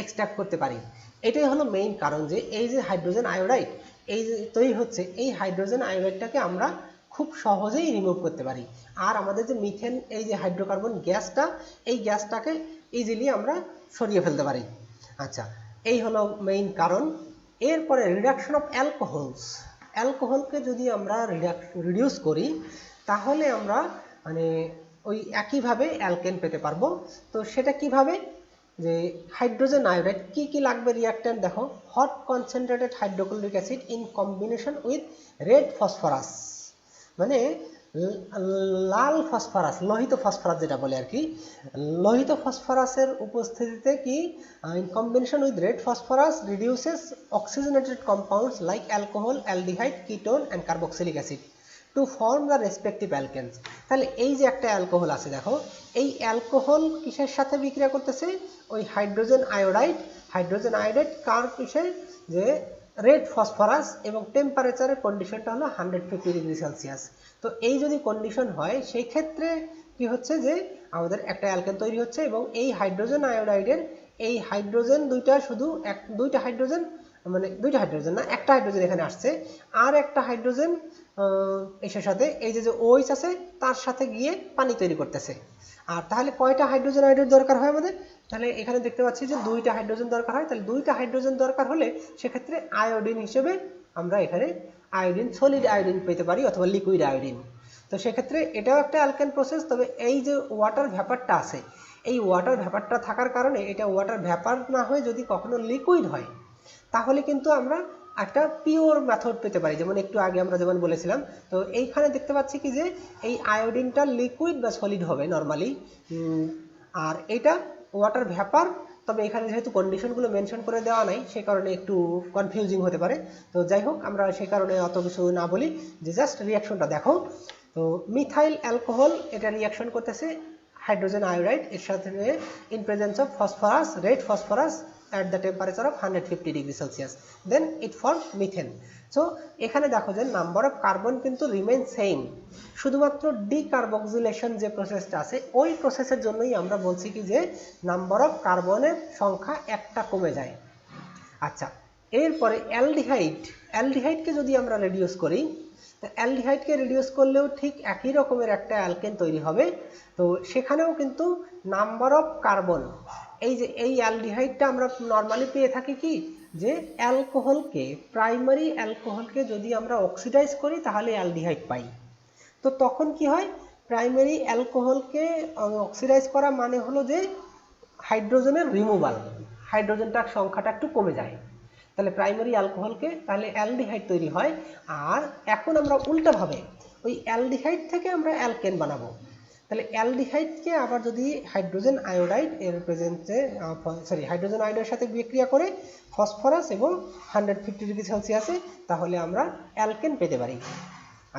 এক্সট্রাক্ট করতে পারি। এটাই হলো মেইন কারণ যে এই যে হাইড্রোজেন আয়োডাইড এই যে তৈরি হচ্ছে, এই হাইড্রোজেন আয়োডাইডটাকে আমরা খুব সহজেই রিমুভ করতে পারি, আর আমাদের যে মিথেন এই যে হাইড্রোকার্বন গ্যাসটা এই গ্যাসটাকে ইজিলি আমরা সরিয়ে ফেলতে পারি। আচ্ছা, এই হলো মেইন কারণ। এরপরে রিডাকশন অফ অ্যালকোহলকে যদি আমরা রিডিউস করি তাহলে আমরা মানে ওই একইভাবে অ্যালকেন পেতে পারবো। তো সেটা কিভাবে, যে হাইড্রোজেন আয়োডাইড কি কি লাগবে রিঅ্যাক্ট্যান্ট দেখো, hot concentrated hydrochloric acid in combination with red phosphorus, মানে লাল ফসফরাস লোহিত ফসফরাস যেটা বলে আর কি, লোহিত ফসফরাসের উপস্থিতিতে কি in combination with red phosphorus reduces oxygenated compounds like alcohol, aldehyde, ketone and carboxylic acid to form the respective alkanes. তাহলে এই যে একটা অ্যালকোহল আছে দেখো, এই অ্যালকোহল কিসের সাথে বিক্রিয়া করতেছে, ওই হাইড্রোজেন আয়োডাইড কার কিসে, যে রেড ফসফরাস, এবং টেম্পারেচারের কন্ডিশনটা হলো 150 ডিগ্রি সেলসিয়াস। তো এই যদি কন্ডিশন হয় সেই ক্ষেত্রে কি হচ্ছে যে আমাদের একটা অ্যালকেন তৈরি হচ্ছে, এবং এই হাইড্রোজেন আয়োডাইডের এই হাইড্রোজেন দুইটা হাইড্রোজেন না একটা হাইড্রোজেন এখানে আসছে, আর একটা হাইড্রোজেন এর সাথে এই যে OH আছে তার সাথে গিয়ে পানি তৈরি করতেছে। আর তাহলে কয়টা হাইড্রোজেন আয়োডাইড দরকার হয় আমাদের, তাহলে এখানে দেখতে পাচ্ছি যে দুইটা হাইড্রোজেন দরকার হয়। তাহলে দুইটা হাইড্রোজেন দরকার হলে সেক্ষেত্রে আয়োডিন হিসেবে আমরা এখানে সলিড আয়োডিন পেতে পারি অথবা লিকুইড আয়োডিন। তো সেক্ষেত্রে এটাও একটা অ্যালকেন প্রসেস, তবে এই যে ওয়াটার ভ্যাপারটা আছে এই ওয়াটার ভ্যাপারটা থাকার কারণে এটা ওয়াটার ভ্যাপার না হয়ে যদি কখনো লিকুইড হয় তাহলে কিন্তু আমরা একটা পিওর মেথড পেতে পারি, যেমন একটু আগে আমরা যেমন বলেছিলাম। তো এইখানে দেখতে পাচ্ছি কি যে এই আয়োডিনটা লিকুইড বা সলিড হবে নর্মালি, আর এটা ওয়াটার ভ্যাপার, তবে এখানে যেহেতু কন্ডিশনগুলো মেনশন করে দেওয়া নাই সে কারণে একটু কনফিউজিং হতে পারে। তো যাই হোক, আমরা সেই কারণে অত কিছু না বলি, যে জাস্ট রিয়াকশনটা দেখো। তো মিথাইল অ্যালকোহল এটা রিয়াকশন করতেছে হাইড্রোজেন আয়োডাইড এর সাথে in presence of phosphorus, red phosphorus at the temperature of 150 degree Celsius, then it forms methane. So এখানে দেখো যে নাম্বার অফ কার্বন কিন্তু রিমেইন সেম, শুধুমাত্র ডিকার্বক্সিলেশন যে প্রসেসটা আছে ওই প্রসেসের জন্যই আমরা বলছি কি যে নাম্বার অফ কার্বনের সংখ্যা একটা কমে যায়। আচ্ছা, এরপরে অ্যালডিহাইডকে যদি আমরা রিডিউস করি, তো অ্যালডিহাইডকে রিডিউস করলেও ঠিক একই রকমের একটা অ্যালকেন তৈরি হবে। তো সেখানেও কিন্তু নাম্বার অফ কার্বন, এই যে এই অ্যালডিহাইডটা আমরা নর্মালি পেয়ে থাকি কি যে প্রাইমারি অ্যালকোহলকে যদি আমরা অক্সিডাইজ করি তাহলে অ্যালডিহাইড পাই। তো তখন কি হয়, প্রাইমারি অ্যালকোহলকে অক্সিডাইজ করা মানে হলো যে হাইড্রোজেনের রিমুভাল, হাইড্রোজেনটার সংখ্যাটা একটু কমে যায়, তাহলে প্রাইমারি অ্যালকোহলকে তাহলে অ্যালডিহাইড তৈরি হয়। আর এখন আমরা উল্টাভাবে ওই অ্যালডিহাইড থেকে আমরা অ্যালকেন বানাবো। তাহলে অ্যালডিহাইডকে আবার যদি হাইড্রোজেন আয়োডাইড এর প্রেজেন্টে হাইড্রোজেন আয়োডাইডের সাথে বিক্রিয়া করে ফসফরাস এবং 150 ডিগ্রি সেলসিয়াসে, তাহলে আমরা অ্যালকেন পেতে পারি।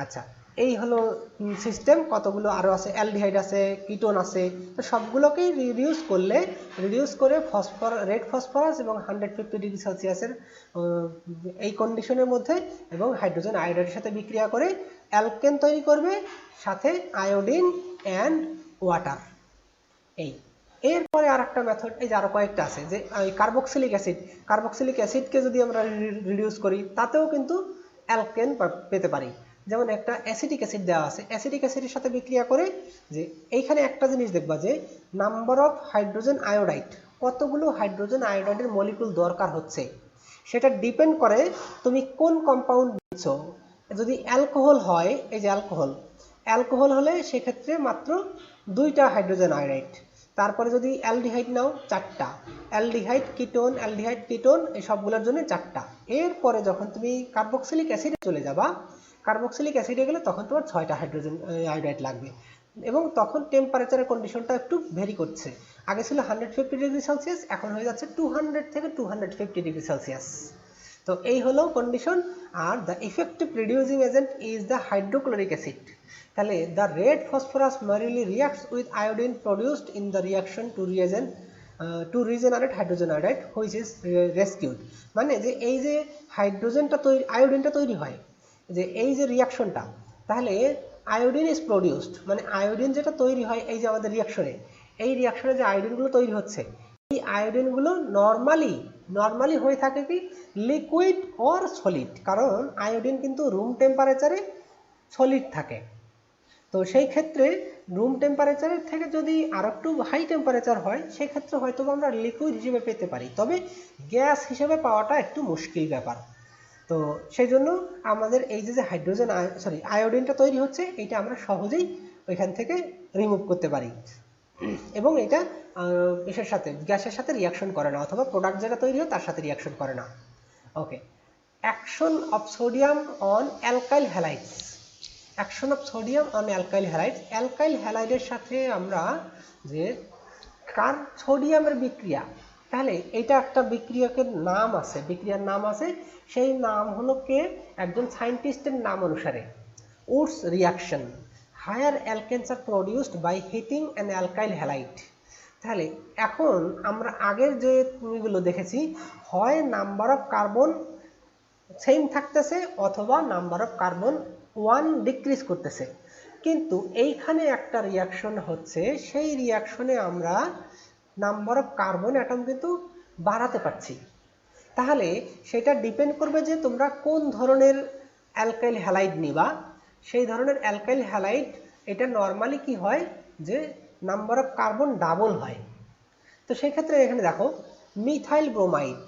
আচ্ছা, এই হলো সিস্টেম। কতগুলো আরও আছে, অ্যালডিহাইড আছে, কিটোন আছে, তো সবগুলোকেই রিডিউস করে রেড ফসফরাস এবং 150 ডিগ্রি সেলসিয়াসের এই কন্ডিশনের মধ্যে এবং হাইড্রোজেন আয়োডাইডের সাথে বিক্রিয়া করে অ্যালকেন তৈরি করবে, সাথে আয়োডিন অ্যান্ড ওয়াটার। এরপরে আর একটা মেথড, এই যে আরও কয়েকটা আছে, যে কার্বক্সিলিক অ্যাসিডকে যদি আমরা রিডিউস করি তাতেও কিন্তু অ্যালকেন পেতে পারি। যেমন একটা অ্যাসিটিক অ্যাসিড দেওয়া আছে, অ্যাসিটিক অ্যাসিডের সাথে বিক্রিয়া করে যে এইখানে একটা জিনিস দেখবা যে নাম্বার অফ হাইড্রোজেন আয়োডাইড, কতগুলো হাইড্রোজেন আয়োডাইডের মলিকুল দরকার হচ্ছে, সেটা ডিপেন্ড করে তুমি কোন কম্পাউন্ড নিচ্ছ। যদি অ্যালকোহল হয়, এই যে অ্যালকোহল হলে সেক্ষেত্রে মাত্র 2টা হাইড্রোজেন আয়োডাইড। তারপরে যদি অ্যালডিহাইড নাও, 4টা, অ্যালডিহাইড কিটোন এই সবগুলোর জন্য 4টা। এরপরে যখন তুমি কার্বক্সিলিক অ্যাসিডে চলে যাবা, কার্বক্সিলিক অ্যাসিডে গেলে তখন তোমার 6টা হাইড্রোজেন আয়োডাইড লাগবে। এবং তখন টেম্পারেচারের কন্ডিশনটা একটু ভেরি করছে, আগে ছিল 150 ডিগ্রি সেলসিয়াস, এখন হয়ে যাচ্ছে 200 থেকে 250 ডিগ্রি সেলসিয়াস। তো এই হলো কন্ডিশন। আর the effective reducing agent is the hydrochloric acid. তাহলে the red phosphorus merely reacts with iodine produced in the reaction to regenerate hydrogen iodide which is rescued. মানে যে এই যে আয়োডিনটা তৈরি হয়, যে এই যে রিয়াকশনটা, তাহলে আয়োডিন ইজ প্রডিউসড, মানে আয়োডিন যেটা তৈরি হয় এই যে আমাদের এই রিয়াকশনে যে আয়োডিনগুলো তৈরি হচ্ছে, এই আয়োডিনগুলো নর্মালি হয়ে থাকে কি লিকুইড অর সলিড, কারণ আয়োডিন কিন্তু রুম টেম্পারেচারে সলিড থাকে। তো সেই ক্ষেত্রে রুম টেম্পারেচারের থেকে যদি আর একটু হাই টেম্পারেচার হয়, সেক্ষেত্রে হয়তো আমরা লিকুইড হিসেবে পেতে পারি, তবে গ্যাস হিসেবে পাওয়াটা একটু মুশকিল ব্যাপার। তো সেই জন্য আমাদের এই যে আয়োডিনটা তৈরি হচ্ছে, এটা আমরা সহজেই ওইখান থেকে রিমুভ করতে পারি এবং এটা গ্যাসের সাথে রিয়াকশন করে না, অথবা প্রোডাক্ট যেটা তৈরি হয় তার সাথে রিয়াকশন করে না। Okay, action of sodium on alkyl halides. Alkyl হ্যালাইডের সাথে আমরা যে সোডিয়ামের বিক্রিয়া, তাহলে এটা একটা বিক্রিয়ার নাম আছে, সেই নাম হলো একজন সায়েন্টিস্টের নাম অনুসারে Wurtz reaction. Higher alkanes are produced by heating an alkyl halide. তাহলে এখন আমরা আগের যে গুলো দেখেছি, হয় নাম্বার অফ কার্বন সেম থাকতেছে অথবা নাম্বার অফ কার্বন 1 ডিক্রিজ করতেছে, কিন্তু এইখানে একটা রিয়াকশন হচ্ছে, সেই রিয়াকশনে আমরা নাম্বার অফ কার্বন অ্যাটম কিন্তু বাড়াতে পারছি। তাহলে সেটা ডিপেন্ড করবে যে তোমরা কোন ধরনের অ্যালকাইল হ্যালাইড নিবা। সেই ধরনের অ্যালকাইল হ্যালাইড এটা নর্মালি কি হয় যে নাম্বার অফ কার্বন ডাবল হয়। তো সেই ক্ষেত্রে এখানে দেখো মিথাইল ব্রোমাইড,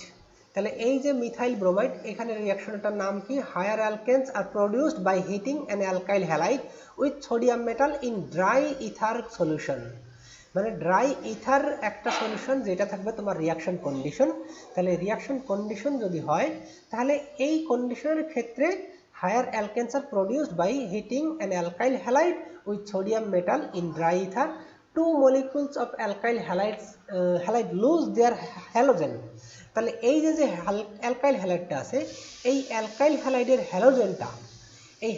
তাহলে এই যে মিথাইল ব্রোমাইড, এখানে রিয়াকশনটার নাম কি, higher alkanes are produced by heating an alkyl halide with sodium metal in dry ether solution. মানে ড্রাই ইথার একটা সলিউশন যেটা থাকবে তোমার রিয়াকশন কন্ডিশন। তাহলে রিয়াকশন কন্ডিশন যদি হয়, তাহলে এই কন্ডিশনের ক্ষেত্রে higher alkanes are produced by heating an alkyl halide with sodium metal in dry ether, 2 molecules of alkyl halide lose their halogen। তাহলে এই যে অ্যালকাইল হ্যালাইডটা আছে, এই অ্যালকাইল হ্যালাইডের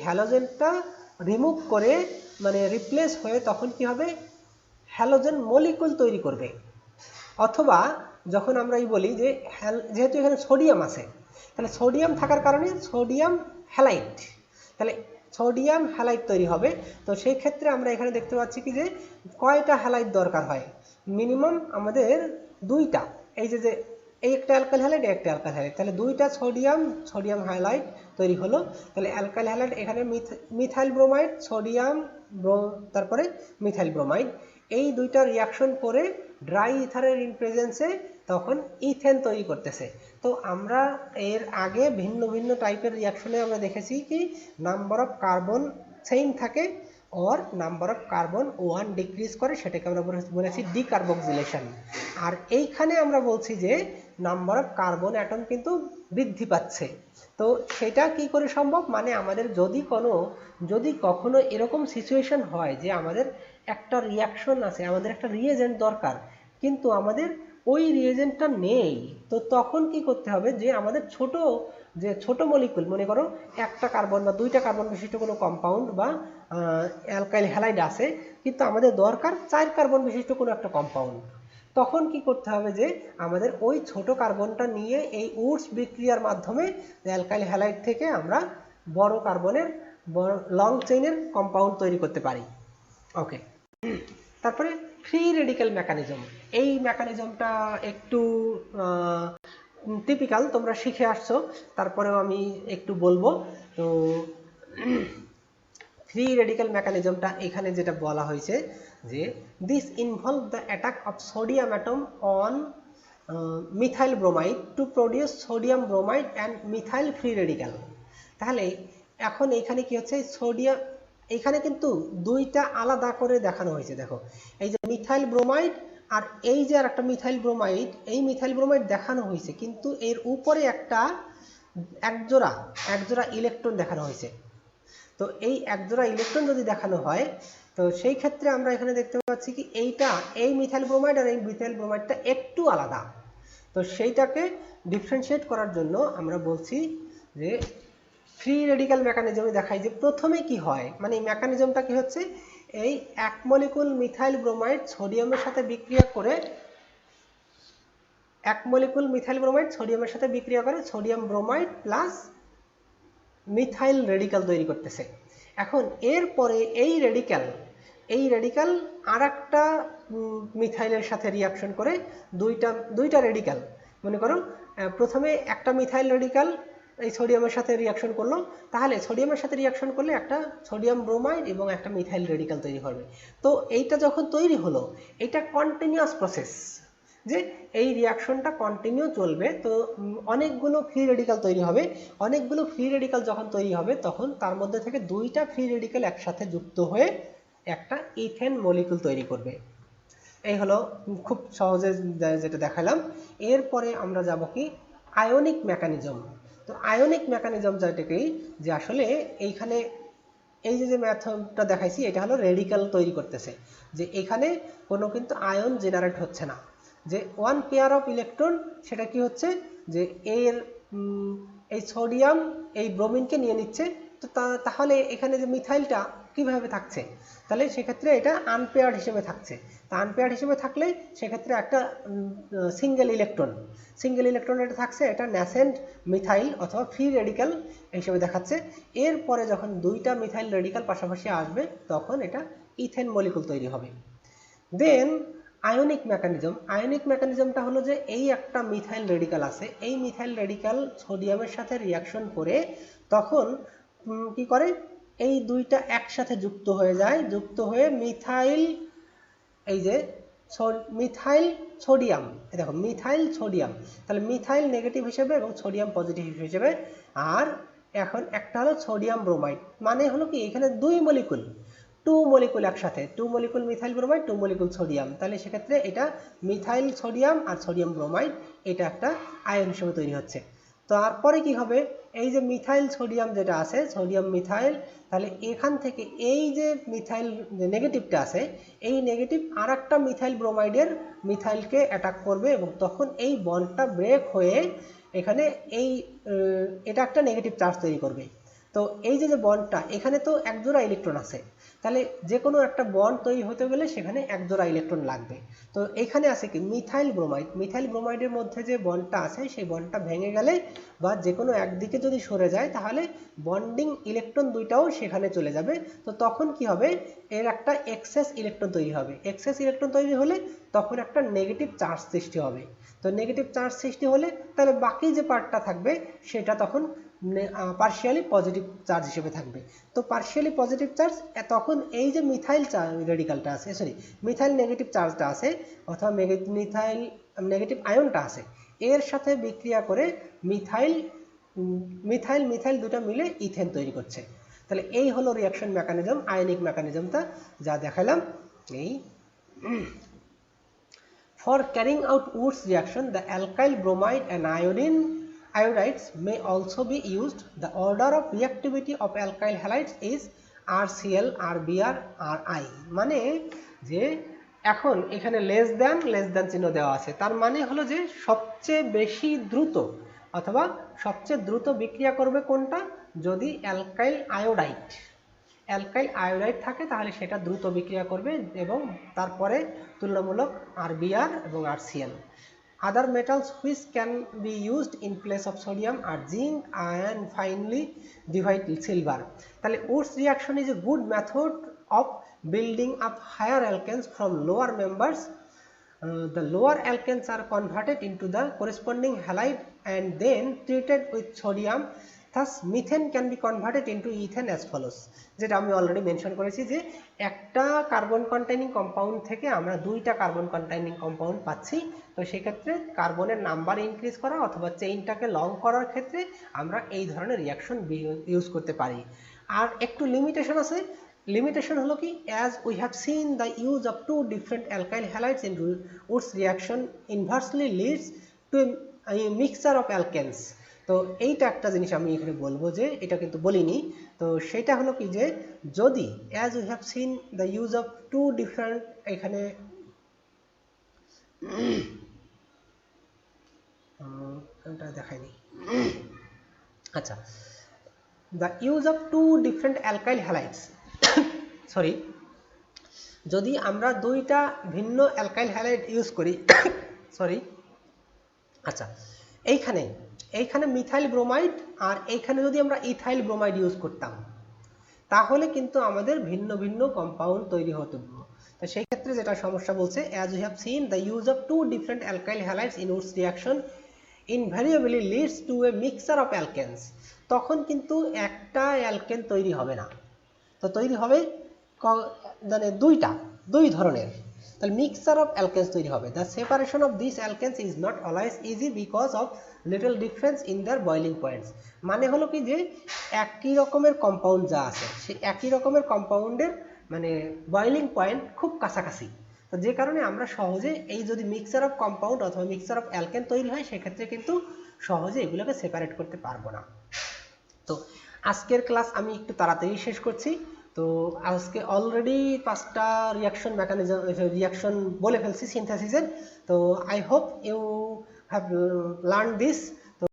হ্যালোজেনটা রিমুভ করে, মানে রিপ্লেস হয়ে তখন কি হবে, হ্যালোজেন মলিকুল তৈরি করবে। অথবা যখন আমরা বলি যে যেহেতু এখানে সোডিয়াম আছে, তাহলে সোডিয়াম থাকার কারণে সোডিয়াম হ্যালাইড, তাহলে সোডিয়াম হ্যালাইড তৈরি হবে। তো সেই ক্ষেত্রে আমরা এখানে দেখতে পাচ্ছি কি যে কয়টা হ্যালাইড দরকার হয়, মিনিমাম আমাদের 2টা। এই যে এই একটা অ্যালকাইল হ্যালাইড, একটা অ্যালকাইল হ্যালাইড, তাহলে 2টা সোডিয়াম হ্যালাইড তৈরি হলো। তাহলে অ্যালকাইল হ্যালাইড এখানে মিথাইল ব্রোমাইড, তারপরে মিথাইল ব্রোমাইড, এই 2টা রিয়াকশন করে ড্রাই ইথারের ইন প্রেজেন্সে তখন ইথেন তৈরি করতেছে। তো আমরা এর আগে ভিন্ন ভিন্ন টাইপের রিয়াকশনে আমরা দেখেছি কি নাম্বার অফ কার্বন সেম থাকে, or number of carbon 1 decrease করে, সেটাকে আমরা বলেছি ডিকার্বক্সিলেশন। আর এইখানে আমরা বলছি যে নাম্বার অফ কার্বন অ্যাটম কিন্তু বৃদ্ধি পাচ্ছে। তো সেটা কি করে সম্ভব, মানে আমাদের যদি কখনো এরকম সিচুয়েশন হয় যে আমাদের একটা রিয়াকশন আছে, আমাদের একটা রিয়েজেন্ট দরকার, কিন্তু আমাদের ওই রিয়েজেন্টটা নেই, তো তখন কি করতে হবে, যে আমাদের ছোট মলিকুল, মনে করো একটা কার্বন বা দুইটা কার্বন বিশিষ্ট কোনো কম্পাউন্ড বা অ্যালকাইল হ্যালাইড আছে, কিন্তু আমাদের দরকার 4 কার্বন বিশিষ্ট কোনো একটা কম্পাউন্ড। তখন কি করতে হবে, যে আমাদের ওই ছোট কার্বনটা নিয়ে এই উডস বিক্রিয়ার মাধ্যমে অ্যালকাইল হ্যালাইড থেকে আমরা বড় কার্বনের লং চেইনের কম্পাউন্ড তৈরি করতে পারি। ওকে, তারপরে ফ্রি রেডিক্যাল মেকানিজম। এই মেকানিজমটা একটু টিপিক্যাল, তোমরা শিখে আসছো, তারপরেও আমি একটু বলবো। তো ফ্রি রেডিক্যাল মেকানিজমটা এখানে যেটা বলা হয়েছে, যে this involve the attack of sodium atom on methyl bromide to produce sodium bromide and methyl free radical. তাহলে এখন এখানে কি হচ্ছে, সোডিয়াম, এখানে কিন্তু দুইটা আলাদা করে দেখানো হয়েছে। দেখো, এই যে মিথাইল ব্রোমাইড আর এই যে আর একটা মিথাইল ব্রোমাইড, এই মিথাইল ব্রোমাইড দেখানো হয়েছে, কিন্তু এর উপরে একজোড়া ইলেকট্রন দেখানো হয়েছে। তো এই একজোড়া ইলেকট্রন যদি দেখানো হয়, তো সেই ক্ষেত্রে আমরা এখানে দেখতে পাচ্ছি কি এই মিথাইল ব্রোমাইড আর এই মিথাইল ব্রোমাইডটা একটু আলাদা। তো সেইটাকে ডিফারেন্সিয়েট করার জন্য আমরা বলছি যে ফ্রি রেডিক্যাল মেকানিজমে দেখাই যে প্রথমে কি হয়, মানে এই মেকানিজমটা কি হচ্ছে, এই এক মলিকুল মিথাইল ব্রোমাইড সোডিয়ামের সাথে বিক্রিয়া করে, sodium bromide plus methyl radical তৈরি করতেছে। এখন এরপরে এই রেডিক্যাল আর একটা মিথাইলের সাথে রিয়াকশন করে, দুইটা রেডিক্যাল, মনে করো প্রথমে একটা মিথাইল রেডিক্যাল এই সোডিয়ামের সাথে রিয়াকশন করলো, তাহলে সোডিয়ামের সাথে রিয়াকশন করলে একটা সোডিয়াম ব্রোমাইড এবং একটা মিথাইল রেডিক্যাল তৈরি করবে। তো এইটা যখন তৈরি হলো, এটা কন্টিনিউয়াস প্রসেস, যে এই রিয়াকশনটা কন্টিনিউ চলবে। তো অনেকগুলো ফ্রি রেডিক্যাল তৈরি হবে, যখন তৈরি হবে তখন তার মধ্যে থেকে দুইটা ফ্রি রেডিক্যাল একসাথে যুক্ত হয়ে একটা ইথেন মলিকুল তৈরি করবে। এই হলো খুব সহজে যেটা দেখালাম। এরপরে আমরা যাব কি আয়নিক মেকানিজম। তো আয়নিক মেকানিজম যেটাকে, যে আসলে এইখানে এই যে মেথডটা দেখাইছি, এটা হলো রেডিক্যাল তৈরি করতেছে, যে এখানে কোনো কিন্তু আয়ন জেনারেট হচ্ছে না, যে ওয়ান পেয়ার অফ ইলেকট্রন, সেটা কি হচ্ছে, যে এই সোডিয়াম এই ব্রোমিনকে নিয়ে নিচ্ছে। তো তাহলে এখানে যে মিথাইলটা কিভাবে থাকছে, তাহলে সেক্ষেত্রে এটা আনপেয়ার্ড হিসেবে থাকছে। তা আনপেয়ার্ড হিসেবে থাকলে সেক্ষেত্রে একটা সিঙ্গেল ইলেকট্রন এটা থাকছে, এটা ন্যাসেন্ট মিথাইল অথবা ফ্রি রেডিক্যাল হিসেবে দেখাচ্ছে। এরপরে যখন দুইটা মিথাইল রেডিক্যাল পাশাপাশি আসবে, তখন এটা ইথেন মলিকুল তৈরি হবে। দেন আয়নিক মেকানিজমটা হলো যে এই একটা মিথাইল রেডিক্যাল আছে, এই মিথাইল রেডিক্যাল সোডিয়ামের সাথে রিয়াকশন করে তখন কি করে, এই দুইটা একসাথে যুক্ত হয়ে যায়, যুক্ত হয়ে মিথাইল, এই যে মিথাইল সোডিয়াম, দেখো মিথাইল সোডিয়াম, তাহলে মিথাইল নেগেটিভ হিসেবে এবং সোডিয়াম পজিটিভ হিসেবে। আর এখন একটা হলো সোডিয়াম ব্রোমাইড, মানে হলো কি এখানে টু মলিকুল একসাথে, 2 molecule methyl bromide, 2 molecule sodium, তাহলে সেক্ষেত্রে এটা মিথাইল সোডিয়াম আর সোডিয়াম ব্রোমাইড, এটা একটা আয়ন হিসেবে তৈরি হচ্ছে। তারপরে কি হবে, এই যে মিথাইল সোডিয়াম যেটা আছে, সোডিয়াম মিথাইল, তাহলে এখান থেকে এই যে মিথাইল যে নেগেটিভটা আছে, এই নেগেটিভ আর একটা মিথাইল ব্রোমাইডের মিথাইলকে অ্যাটাক করবে, এবং তখন এই বন্ডটা ব্রেক হয়ে এখানে এটা একটা নেগেটিভ চার্জ তৈরি করবে। তো এই যে বন্ডটা, এখানে তো একজোড়া ইলেকট্রন আছে, তাহলে যে কোনো একটা বন্ড তৈরি হতে গেলে সেখানে একজোড়া ইলেকট্রন লাগবে। তো এখানে আছে কি মিথাইল ব্রোমাইডের মধ্যে যে বন্ডটা আছে, সেই বন্ডটা ভেঙে গেলে বা যে কোনো একদিকে যদি সরে যায়, তাহলে বন্ডিং ইলেকট্রন দুইটাও সেখানে চলে যাবে। তো তখন কি হবে, এর একটা এক্সেস ইলেকট্রন তৈরি হবে। এক্সেস ইলেকট্রন তৈরি হলে তখন একটা নেগেটিভ চার্জ সৃষ্টি হবে। তো নেগেটিভ চার্জ সৃষ্টি হলে তাহলে বাকি যে পার্টটা থাকবে সেটা তখন পার্শিয়ালি পজিটিভ চার্জ হিসেবে থাকবে। তো পার্শিয়ালি পজিটিভ চার্জ, তখন এই যে মিথাইল রেডিক্যালটা আছে, মিথাইল নেগেটিভ চার্জটা আছে অথবা মিথাইল নেগেটিভ আয়নটা আছে, এর সাথে বিক্রিয়া করে মিথাইল দুটো মিলে ইথেন তৈরি করছে। তো তাহলে এই হলো রিঅ্যাকশন মেকানিজম, আয়নিক মেকানিজমটা যা দেখালাম এই। For carrying out Wood's reaction, the alkyl bromide and iodides may also be used. The order of reactivity of alkyl halides is RCl, RBr, Ri. মানে যে এখন এখানে লেস দ্যান চিহ্ন দেওয়া আছে, তার মানে হলো যে সবচেয়ে বেশি দ্রুত অথবা সবচেয়ে দ্রুত বিক্রিয়া করবে কোনটা, যদি অ্যালকাইল আয়োডাইড থাকে তাহলে সেটা দ্রুত বিক্রিয়া করবে, এবং তারপরে তুলনামূলক আরবিআর এবং RCL. Other metals which can be used in place of sodium are zinc, iron, finely divided silver. তাহলে Wood's reaction is a good method of building up higher alkanes from lower members. The lower alkanes are converted into the corresponding halide and then treated with sodium. Thus methane can be converted into ethane as follows. যেটা আমি অলরেডি মেনশন করেছি যে একটা কার্বন কন্টেইনিং কম্পাউন্ড থেকে আমরা দুইটা কার্বন কন্টেইনিং কম্পাউন্ড পাচ্ছি, তো সেক্ষেত্রে কার্বনের নাম্বার ইনক্রিজ করা অথবা চেইনটাকে লং করার ক্ষেত্রে আমরা এই ধরনের রিঅ্যাকশন ইউজ করতে পারি। আর একটু লিমিটেশন আছে, লিমিটেশন হলো কি, as we have seen the use of two different alkyl halides in Wood's reaction inversely leads to a mixture of alkanes. তো এইটা একটা জিনিস আমি এখানে বলবো যে এটা কিন্তু বলিনি, তো সেটা হলো কি যে যদি as we have seen the use of two different, এখানে এটা দেখাইনি, আচ্ছা, the use of two different alkyl halides sorry, যদি আমরা দুইটা ভিন্ন অ্যালকাইল হ্যালাইড ইউজ করি সরি, আচ্ছা, এইখানে মিথাইল ব্রোমাইড আর এইখানে যদি আমরা ইথাইল ব্রোমাইড ইউজ করতাম তাহলে কিন্তু আমাদের ভিন্ন ভিন্ন কম্পাউন্ড তৈরি হতো। তো সেই ক্ষেত্রে যেটা সমস্যা বলছে, as we have seen the use of two different alkyl halides in Wood's reaction invariably leads to a mixture of alkanes. তখন কিন্তু একটা অ্যালকেন তৈরি হবে না, তো তৈরি হবে মানে দুই ধরনের, তাহলে মিক্সচার অফ অ্যালকেনস তৈরি হবে। The separation of this alkanes is not always easy because of little difference in their boiling points. মানে হলো কি যে একই রকমের কম্পাউন্ড যা আছে সেই একই রকমের কম্পাউন্ডের মানে বয়লিং পয়েন্ট খুব কাছাকাছি, তো যে কারণে আমরা সহজে এই যদি মিক্সচার অফ কম্পাউন্ড অথবা মিক্সচার অফ অ্যালকেন তৈরি হয় সেক্ষেত্রে কিন্তু সহজে এগুলোকে সেপারেট করতে পারবো না। তো আজকের ক্লাস আমি একটু তাড়াতাড়ি শেষ করছি। তো আজকে অলরেডি 5টা রিয়াকশন বলে ফেলছি সিনথেসিসের। তো I hope you have learn this